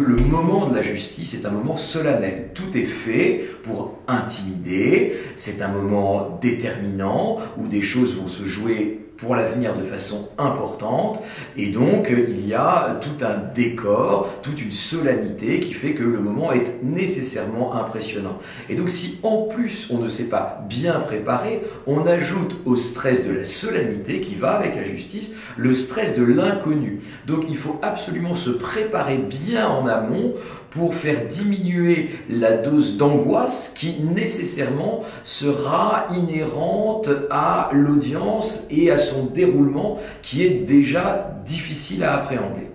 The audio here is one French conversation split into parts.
le moment de la justice est un moment solennel. Tout est fait pour intimider, c'est un moment déterminant où des choses vont se jouer pour l'avenir de façon importante, et donc il y a tout un décor, toute une solennité qui fait que le moment est nécessairement impressionnant. Et donc si en plus on ne s'est pas bien préparé, on ajoute au stress de la solennité qui va avec la justice, le stress de l'inconnu. Donc il faut absolument se préparer bien en amont pour faire diminuer la dose d'angoisse qui nécessairement sera inhérente à l'audience et à son déroulement qui est déjà difficile à appréhender.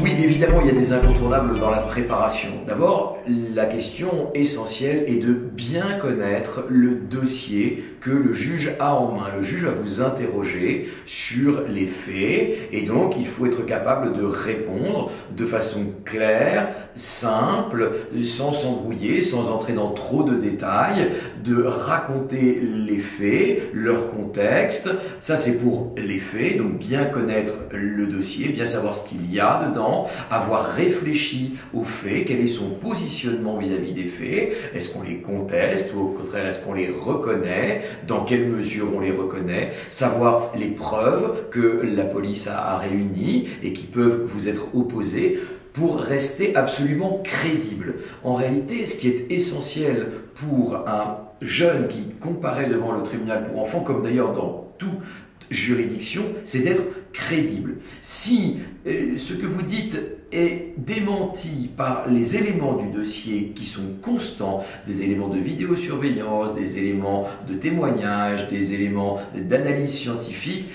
Oui, évidemment, il y a des incontournables dans la préparation. D'abord, la question essentielle est de bien connaître le dossier que le juge a en main. Le juge va vous interroger sur les faits et donc il faut être capable de répondre de façon claire, simple, sans s'embrouiller, sans entrer dans trop de détails, de raconter les faits, leur contexte. Ça, c'est pour les faits, donc bien connaître le dossier, bien savoir ce qu'il y a dedans, avoir réfléchi aux faits, quel est son positionnement vis-à-vis des faits, est-ce qu'on les conteste ou au contraire est-ce qu'on les reconnaît, dans quelle mesure on les reconnaît, savoir les preuves que la police a réunies et qui peuvent vous être opposées pour rester absolument crédible. En réalité, ce qui est essentiel pour un jeune qui comparaît devant le tribunal pour enfants, comme d'ailleurs dans toute juridiction, c'est d'être crédible. Si ce que vous dites est démenti par les éléments du dossier qui sont constants, des éléments de vidéosurveillance, des éléments de témoignage, des éléments d'analyse scientifique,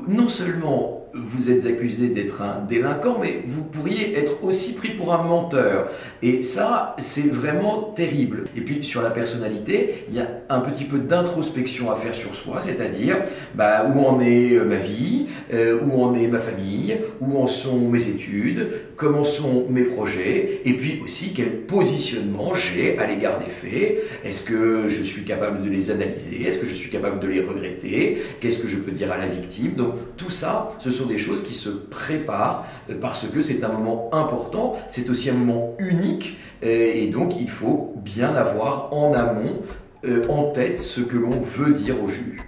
non seulement vous êtes accusé d'être un délinquant, mais vous pourriez être aussi pris pour un menteur. Et ça, c'est vraiment terrible. Et puis, sur la personnalité, il y a un petit peu d'introspection à faire sur soi, c'est-à-dire où en est ma vie, où en est ma famille, où en sont mes études, comment sont mes projets, et puis aussi quel positionnement j'ai à l'égard des faits. Est-ce que je suis capable de les analyser? Est-ce que je suis capable de les regretter? Qu'est-ce que je peux dire à la victime? Donc, tout ça, ce sont des choses qui se préparent parce que c'est un moment important, c'est aussi un moment unique et donc il faut bien avoir en amont en tête ce que l'on veut dire au juge.